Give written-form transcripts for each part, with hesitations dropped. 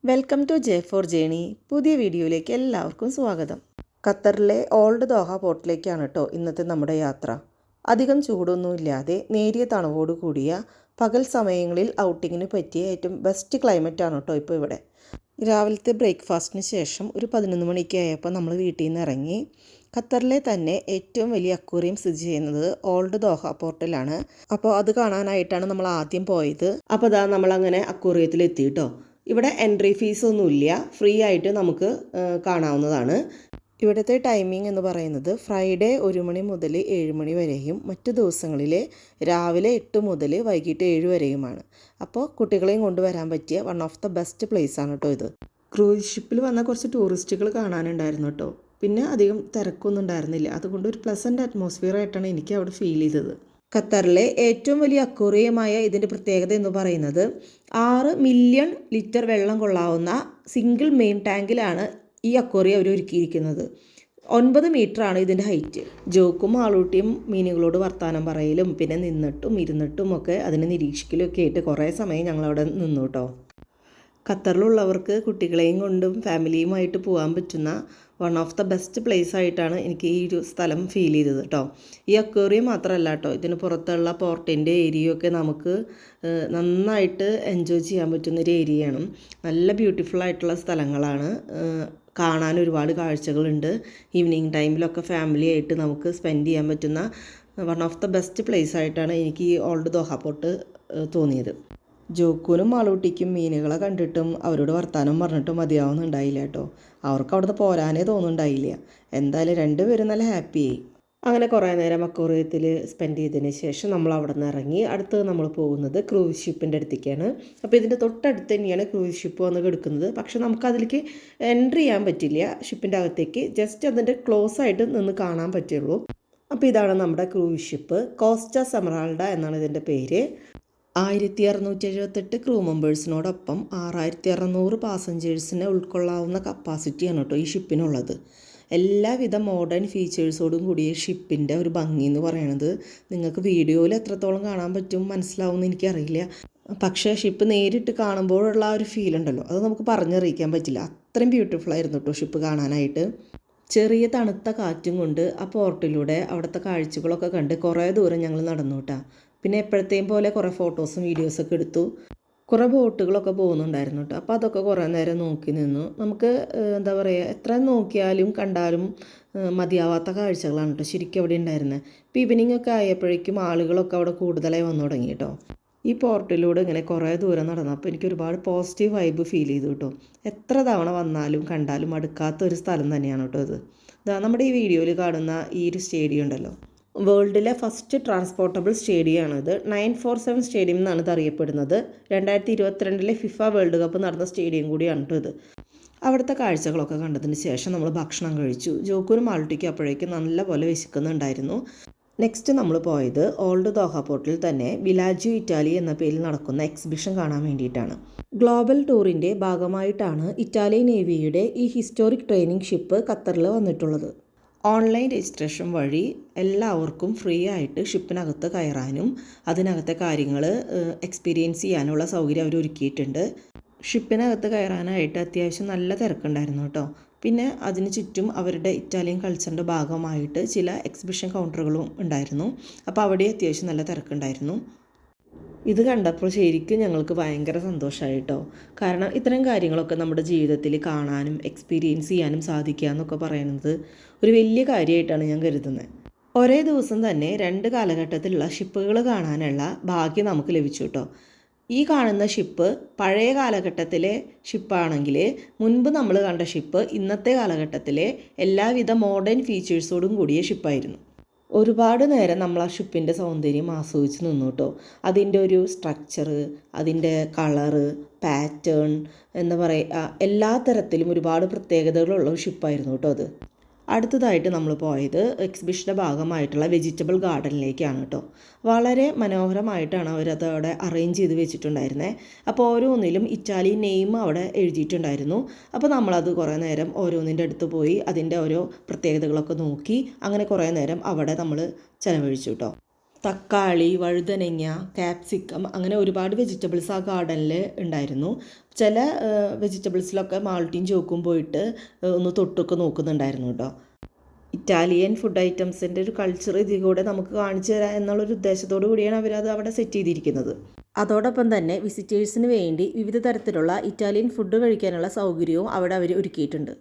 Welcome to J four journey. പുതിയ വീഡിയോയിലേക്ക് എല്ലാവർക്കും സ്വാഗതം. ഖത്തറിലെ ഓൾഡ് ദോഹ പോർട്ടിലേക്കാണ് കേട്ടോ ഇന്നത്തെ നമ്മുടെ യാത്ര. അധികം ചൂടൊന്നുമില്ലാതെ നേരിയ തണുവോട് കൂടിയ പകൽ സമയങ്ങളിൽ ഔട്ടിങ്ങിന് പറ്റിയ ഏറ്റവും ബെസ്റ്റ് ക്ലൈമറ്റാണ് കേട്ടോ ഇപ്പോൾ ഇവിടെ. രാവിലത്തെ ബ്രേക്ക്ഫാസ്റ്റിന് ശേഷം ഒരു 11 മണിക്ക് ആയപ്പോൾ നമ്മൾ വീട്ടിൽ നിന്ന് ഇറങ്ങി. ഖത്തറിലെ തന്നെ ഏറ്റവും വലിയ അക്വേറിയം സ്ഥിതി ചെയ്യുന്നത് ഓൾഡ് ദോഹ പോർട്ടിലാണ്. അപ്പോൾ അത് കാണാനായിട്ടാണ് നമ്മൾ ആദ്യം പോയത്. അപ്പോൾ അതാ നമ്മളങ്ങനെ അക്വേറിയത്തിൽ എത്തി കേട്ടോ. ഇവിടെ എൻട്രി ഫീസൊന്നുമില്ല, ഫ്രീ ആയിട്ട് നമുക്ക് കാണാവുന്നതാണ്. ഇവിടുത്തെ ടൈമിംഗ് എന്ന് പറയുന്നത് ഫ്രൈഡേ 1 മണി മുതൽ 7 മണി വരെയും മറ്റു ദിവസങ്ങളിൽ രാവിലെ 8 മുതൽ വൈകിട്ട് 7 വരെയുമാണ്. അപ്പോൾ കുട്ടികളെയും കൊണ്ടുവരാൻ പറ്റിയ one of the best place ആണ് കേട്ടോ ഇത്. ക്രൂസ് ഷിപ്പിൽ വന്ന കുറച്ച് ടൂറിസ്റ്റുകൾ കാണാനുണ്ടായിരുന്നു കേട്ടോ. പിന്നെ അധികം തിരക്കൊന്നും ഉണ്ടായിരുന്നില്ല. അതുകൊണ്ട് ഒരു പ്ലസൻറ്റ് അറ്റ്മോസ്ഫിയർ ആയിട്ടാണ് എനിക്ക് അവിടെ ഫീൽ ചെയ്തത്. ഖത്തറിലെ ഏറ്റവും വലിയ അക്വേറിയമായ ഇതിൻ്റെ പ്രത്യേകത എന്ന് പറയുന്നത് 6 മില്യൺ ലിറ്റർ വെള്ളം കൊള്ളാവുന്ന സിംഗിൾ മെയിൻ ടാങ്കിലാണ് ഈ അക്വേറിയം അവർ ഒരുക്കിയിരിക്കുന്നത്. 9 മീറ്ററാണ് ഇതിൻ്റെ ഹൈറ്റ്. ജോക്കും ആളൂട്ടിയും മീനുകളോട് വർത്തമാനം പറയലും പിന്നെ നിന്നിട്ടും ഇരുന്നിട്ടും ഒക്കെ അതിനെ നിരീക്ഷിക്കലും ഒക്കെ ആയിട്ട് കുറേ സമയം ഞങ്ങളവിടെ നിന്നു കേട്ടോ. ഖത്തറിലുള്ളവർക്ക് കുട്ടികളെയും കൊണ്ടും ഫാമിലിയുമായിട്ട് പോകാൻ പറ്റുന്ന one of the best place ആയിട്ടാണ് എനിക്ക് ഈ ഒരു സ്ഥലം ഫീൽ ചെയ്തത് കേട്ടോ. ഈ അക്വേറിയം മാത്രമല്ല കേട്ടോ, ഇതിന് പുറത്തുള്ള പോർട്ടിൻ്റെ ഏരിയയൊക്കെ നമുക്ക് നന്നായിട്ട് എൻജോയ് ചെയ്യാൻ പറ്റുന്നൊരു ഏരിയയാണ്. നല്ല ബ്യൂട്ടിഫുൾ ആയിട്ടുള്ള സ്ഥലങ്ങളാണ്. കാണാൻ ഒരുപാട് കാഴ്ചകളുണ്ട്. ഈവനിങ് ടൈമിലൊക്കെ ഫാമിലി ആയിട്ട് നമുക്ക് സ്പെൻഡ് ചെയ്യാൻ പറ്റുന്ന one of the best place ആയിട്ടാണ് എനിക്ക് ഈ ഓൾഡ് ദോഹ പോർട്ട് തോന്നിയത്. ജോക്കൂനും മാളൂട്ടിക്കും മീനുകളെ കണ്ടിട്ടും അവരോട് വർത്താനം പറഞ്ഞിട്ടും മതിയാവുന്നുണ്ടായില്ല കേട്ടോ. അവർക്ക് അവിടുന്ന് പോരാനേ തോന്നുന്നുണ്ടായില്ല. എന്തായാലും രണ്ടുപേരും നല്ല ഹാപ്പിയായി. അങ്ങനെ കുറേ നേരം അക്വേറിയത്തിൽ സ്പെൻഡ് ചെയ്തതിന് ശേഷം നമ്മൾ അവിടെ നിന്ന് ഇറങ്ങി. അടുത്തത് നമ്മൾ പോകുന്നത് ക്രൂസ് ഷിപ്പിൻ്റെ അടുത്തേക്കാണ്. അപ്പോൾ ഇതിൻ്റെ തൊട്ടടുത്ത് തന്നെയാണ് ക്രൂസ് ഷിപ്പ് വന്ന് കിടക്കുന്നത്. പക്ഷെ നമുക്ക് അതിലേക്ക് എൻട്രി ചെയ്യാൻ പറ്റില്ല ഷിപ്പിൻ്റെ അകത്തേക്ക്. ജസ്റ്റ് അതിൻ്റെ ക്ലോസ് ആയിട്ട് നിന്ന് കാണാൻ പറ്റുള്ളൂ. അപ്പോൾ ഇതാണ് നമ്മുടെ ക്രൂസ് ഷിപ്പ്. കോസ്റ്റ സെമറാൾഡ എന്നാണ് ഇതിൻ്റെ പേര്. 1678 ക്രൂ മെമ്പേഴ്സിനോടൊപ്പം 6600 പാസഞ്ചേഴ്സിനെ ഉൾക്കൊള്ളാവുന്ന കപ്പാസിറ്റിയാണ് കേട്ടോ ഈ ഷിപ്പിനുള്ളത്. എല്ലാവിധ മോഡേൺ ഫീച്ചേഴ്സോടും കൂടിയ ഷിപ്പിൻ്റെ ഒരു ഭംഗി എന്ന് പറയുന്നത് നിങ്ങൾക്ക് വീഡിയോയിൽ എത്രത്തോളം കാണാൻ പറ്റും മനസ്സിലാവുമെന്ന് എനിക്കറിയില്ല. പക്ഷേ ഷിപ്പ് നേരിട്ട് കാണുമ്പോഴുള്ള ആ ഒരു ഫീൽ ഉണ്ടല്ലോ, അത് നമുക്ക് പറഞ്ഞറിയിക്കാൻ പറ്റില്ല. അത്രയും ബ്യൂട്ടിഫുൾ ആയിരുന്നു കേട്ടോ ഷിപ്പ് കാണാനായിട്ട്. ചെറിയ തണുത്ത കാറ്റും കൊണ്ട് ആ പോർട്ടിലൂടെ അവിടുത്തെ കാഴ്ചകളൊക്കെ കണ്ട് കുറേ ദൂരം ഞങ്ങൾ നടന്നു കേട്ടോ. പിന്നെ എപ്പോഴത്തെയും പോലെ കുറേ ഫോട്ടോസും വീഡിയോസൊക്കെ എടുത്തു. കുറേ ബോട്ടുകളൊക്കെ പോകുന്നുണ്ടായിരുന്നു കേട്ടോ. അപ്പോൾ അതൊക്കെ കുറേ നേരം നോക്കി നിന്നു. നമുക്ക് എന്താ പറയുക, എത്ര നോക്കിയാലും കണ്ടാലും മതിയാവാത്ത കാഴ്ചകളാണ് കേട്ടോ ശരിക്കും അവിടെ ഉണ്ടായിരുന്നത്. ഇപ്പോൾ ഈവനിങ് ഒക്കെ ആയപ്പോഴേക്കും ആളുകളൊക്കെ അവിടെ കൂടുതലായി വന്നു തുടങ്ങി കേട്ടോ. ഈ പോർട്ടിലൂടെ ഇങ്ങനെ കുറേ ദൂരം നടന്നപ്പോൾ എനിക്ക് ഒരുപാട് പോസിറ്റീവ് വൈബ് ഫീൽ ചെയ്തു കേട്ടോ. എത്ര തവണ വന്നാലും കണ്ടാലും അടുക്കാത്തൊരു സ്ഥലം തന്നെയാണ് കേട്ടോ ഇത്. ഇതാ നമ്മുടെ ഈ വീഡിയോയിൽ കാണുന്ന ഈ ഒരു സ്റ്റേഡിയം ഉണ്ടല്ലോ, വേൾഡിലെ ഫസ്റ്റ് ട്രാൻസ്പോർട്ടബിൾ സ്റ്റേഡിയമാണിത്. 947 സ്റ്റേഡിയം എന്നാണ് ഇത് അറിയപ്പെടുന്നത്. 2022 ഫിഫ വേൾഡ് കപ്പ് നടന്ന സ്റ്റേഡിയം കൂടിയാണ് കേട്ടോ ഇത്. അവിടുത്തെ കാഴ്ചകളൊക്കെ കണ്ടതിന് ശേഷം നമ്മൾ ഭക്ഷണം കഴിച്ചു. ജോക്കൂനും മാൾട്ടിക്കും അപ്പോഴേക്കും നല്ലപോലെ വിശക്കുന്നുണ്ടായിരുന്നു. നെക്സ്റ്റ് നമ്മൾ പോയത് ഓൾഡ് ദോഹ പോർട്ടിൽ തന്നെ വിലാജിയോ ഇറ്റാലി എന്ന പേരിൽ നടക്കുന്ന എക്സിബിഷൻ കാണാൻ വേണ്ടിയിട്ടാണ്. ഗ്ലോബൽ ടൂറിൻ്റെ ഭാഗമായിട്ടാണ് ഇറ്റാലിയൻ നേവിയുടെ ഈ ഹിസ്റ്റോറിക് ട്രെയിനിങ് ഷിപ്പ് ഖത്തറിൽ വന്നിട്ടുള്ളത്. ഓൺലൈൻ രജിസ്ട്രേഷൻ വഴി എല്ലാവർക്കും ഫ്രീ ആയിട്ട് ഷിപ്പിനകത്ത് കയറാനും അതിനകത്തെ കാര്യങ്ങൾ എക്സ്പീരിയൻസ് ചെയ്യാനുള്ള സൗകര്യം അവർ ഒരുക്കിയിട്ടുണ്ട്. ഷിപ്പിനകത്ത് കയറാനായിട്ട് അത്യാവശ്യം നല്ല തിരക്കുണ്ടായിരുന്നു കേട്ടോ. പിന്നെ അതിന് ചുറ്റും അവരുടെ ഇറ്റാലിയൻ കൾച്ചറിൻ്റെ ഭാഗമായിട്ട് ചില എക്സിബിഷൻ കൗണ്ടറുകളും ഉണ്ടായിരുന്നു. അപ്പോൾ അവിടെ അത്യാവശ്യം നല്ല തിരക്കുണ്ടായിരുന്നു. ഇത് കണ്ടപ്പോൾ ശരിക്കും ഞങ്ങൾക്ക് ഭയങ്കര സന്തോഷമായി കേട്ടോ. കാരണം ഇത്തരം കാര്യങ്ങളൊക്കെ നമ്മുടെ ജീവിതത്തിൽ കാണാനും എക്സ്പീരിയൻസ് ചെയ്യാനും സാധിക്കുക എന്നൊക്കെ പറയുന്നത് ഒരു വലിയ കാര്യമായിട്ടാണ് ഞാൻ കരുതുന്നത്. ഒരേ ദിവസം തന്നെ 2 കാലഘട്ടത്തിലുള്ള ഷിപ്പുകൾ കാണാനുള്ള ഭാഗ്യം നമുക്ക് ലഭിച്ചു കേട്ടോ. ഈ കാണുന്ന ഷിപ്പ് പഴയ കാലഘട്ടത്തിലെ ഷിപ്പാണെങ്കിൽ മുൻപ് നമ്മൾ കണ്ട ഷിപ്പ് ഇന്നത്തെ കാലഘട്ടത്തിലെ എല്ലാവിധ മോഡേൺ ഫീച്ചേഴ്സോടും കൂടിയ ഷിപ്പായിരുന്നു. ഒരുപാട് നേരം നമ്മൾ ആ ഷിപ്പിൻ്റെ സൗന്ദര്യം ആസ്വദിച്ച് നിന്നു കേട്ടോ. അതിൻ്റെ ഒരു സ്ട്രക്ചറ്, അതിൻ്റെ കളറ്, പാറ്റേൺ എന്താ പറയുക, എല്ലാ തരത്തിലും ഒരുപാട് പ്രത്യേകതകളുള്ള ഒരു ഷിപ്പായിരുന്നു കേട്ടോ അത്. അടുത്തതായിട്ട് നമ്മൾ പോയത് എക്സിബിഷൻ്റെ ഭാഗമായിട്ടുള്ള വെജിറ്റബിൾ ഗാർഡനിലേക്കാണ് കേട്ടോ. വളരെ മനോഹരമായിട്ടാണ് അവരത് അവിടെ അറേഞ്ച് ചെയ്ത് വെച്ചിട്ടുണ്ടായിരുന്നത്. അപ്പോൾ ഓരോന്നിലും ഇറ്റാലിയൻ നെയിം അവിടെ എഴുതിയിട്ടുണ്ടായിരുന്നു. അപ്പോൾ നമ്മളത് കുറേ നേരം ഓരോന്നിൻ്റെ അടുത്ത് പോയി അതിൻ്റെ ഓരോ പ്രത്യേകതകളൊക്കെ നോക്കി അങ്ങനെ കുറേ നേരം അവിടെ നമ്മൾ ചിലവഴിച്ചു കേട്ടോ. തക്കാളി, വഴുതനങ്ങ, ക്യാപ്സിക്കം അങ്ങനെ ഒരുപാട് വെജിറ്റബിൾസ് ആ ഗാർഡനിൽ ഉണ്ടായിരുന്നു. ചില വെജിറ്റബിൾസിലൊക്കെ മാൾട്ടിയും ചോക്കും പോയിട്ട് ഒന്ന് തൊട്ടൊക്കെ നോക്കുന്നുണ്ടായിരുന്നു കേട്ടോ. ഇറ്റാലിയൻ ഫുഡ് ഐറ്റംസിൻ്റെ ഒരു കൾച്ചർ ഇതിൽ കൂടെ നമുക്ക് കാണിച്ചു തരാം എന്നുള്ളൊരു ഉദ്ദേശത്തോടു കൂടിയാണ് അവരത് അവിടെ സെറ്റ് ചെയ്തിരിക്കുന്നത്. അതോടൊപ്പം തന്നെ വിസിറ്റേഴ്സിന് വേണ്ടി വിവിധ തരത്തിലുള്ള ഇറ്റാലിയൻ ഫുഡ് കഴിക്കാനുള്ള സൗകര്യവും അവിടെ അവർ ഒരുക്കിയിട്ടുണ്ട്.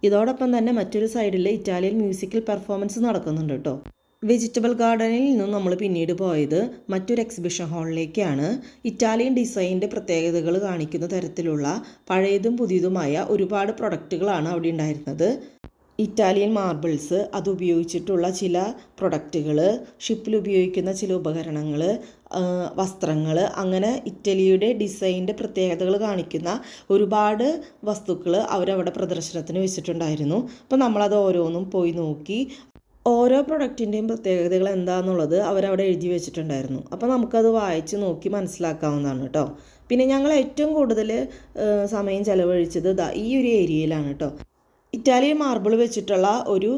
ഇതോടൊപ്പം തന്നെ മറ്റൊരു സൈഡിൽ ഇറ്റാലിയൻ മ്യൂസിക്കൽ പെർഫോമൻസ് നടക്കുന്നുണ്ട് കേട്ടോ. വെജിറ്റബിൾ ഗാർഡനിൽ നിന്നും നമ്മൾ പിന്നീട് പോയത് മറ്റൊരു എക്സിബിഷൻ ഹാളിലേക്കാണ്. ഇറ്റാലിയൻ ഡിസൈനിൻ്റെ പ്രത്യേകതകൾ കാണിക്കുന്ന തരത്തിലുള്ള പഴയതും പുതിയതുമായ ഒരുപാട് പ്രൊഡക്റ്റുകളാണ് അവിടെ ഉണ്ടായിരുന്നത്. ഇറ്റാലിയൻ മാർബിൾസ്, അതുപയോഗിച്ചിട്ടുള്ള ചില പ്രൊഡക്റ്റുകൾ, ഷിപ്പിൽ ഉപയോഗിക്കുന്ന ചില ഉപകരണങ്ങൾ, വസ്ത്രങ്ങൾ, അങ്ങനെ ഇറ്റലിയുടെ ഡിസൈനിൻ്റെ പ്രത്യേകതകൾ കാണിക്കുന്ന ഒരുപാട് വസ്തുക്കൾ അവരവിടെ പ്രദർശനത്തിന് വെച്ചിട്ടുണ്ടായിരുന്നു. അപ്പോൾ നമ്മളത് ഓരോന്നും പോയി നോക്കി. ഓരോ പ്രൊഡക്റ്റിൻ്റെയും പ്രത്യേകതകൾ എന്താണെന്നുള്ളത് അവരവിടെ എഴുതി വെച്ചിട്ടുണ്ടായിരുന്നു. അപ്പോൾ നമുക്കത് വായിച്ച് നോക്കി മനസ്സിലാക്കാവുന്നതാണ് കേട്ടോ. പിന്നെ ഞങ്ങൾ ഏറ്റവും കൂടുതൽ സമയം ചിലവഴിച്ചത് ഈ ഒരു ഏരിയയിലാണ് കേട്ടോ. ഇറ്റാലിയൻ മാർബിൾ വെച്ചിട്ടുള്ള ഒരു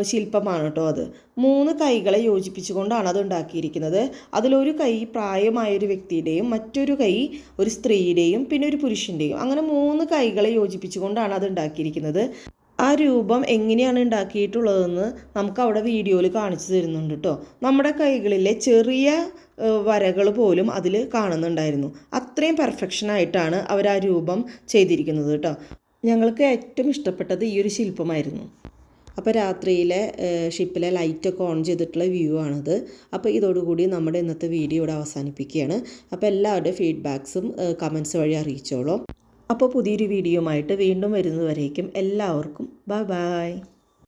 ശില്പമാണ് കേട്ടോ അത്. 3 കൈകളെ യോജിപ്പിച്ചുകൊണ്ടാണ് അത് ഉണ്ടാക്കിയിരിക്കുന്നത്. അതിലൊരു കൈ പ്രായമായൊരു വ്യക്തിയുടെയും മറ്റൊരു കൈ ഒരു സ്ത്രീയുടെയും പിന്നെ ഒരു പുരുഷൻ്റെയും, അങ്ങനെ 3 കൈകളെ യോജിപ്പിച്ചുകൊണ്ടാണ് അത് ഉണ്ടാക്കിയിരിക്കുന്നത്. ആ രൂപം എങ്ങനെയാണ് ഉണ്ടാക്കിയിട്ടുള്ളതെന്ന് നമുക്ക് അവിടെ വീഡിയോയിൽ കാണിച്ചു തരുന്നുണ്ട് കേട്ടോ. നമ്മുടെ കൈകളിലെ ചെറിയ വരകൾ പോലും അതിൽ കാണുന്നുണ്ടായിരുന്നു. അത്രയും പെർഫെക്ഷനായിട്ടാണ് അവർ ആ രൂപം ചെയ്തിരിക്കുന്നത് കേട്ടോ. ഞങ്ങൾക്ക് ഏറ്റവും ഇഷ്ടപ്പെട്ടത് ഈ ഒരു ശില്പമായിരുന്നു. അപ്പോൾ രാത്രിയിലെ ഷിപ്പിലെ ലൈറ്റൊക്കെ ഓൺ ചെയ്തിട്ടുള്ള വ്യൂ ആണത്. അപ്പോൾ ഇതോടുകൂടി നമ്മുടെ ഇന്നത്തെ വീഡിയോ ഇവിടെ അവസാനിപ്പിക്കുകയാണ്. അപ്പോൾ എല്ലാവരുടെയും ഫീഡ്ബാക്സും കമൻസ് വഴി അറിയിച്ചോളൂ. അപ്പോൾ പുതിയൊരു വീഡിയോയുമായിട്ട് വീണ്ടും വരുന്നതുവരേക്കും എല്ലാവർക്കും ബൈ ബൈ.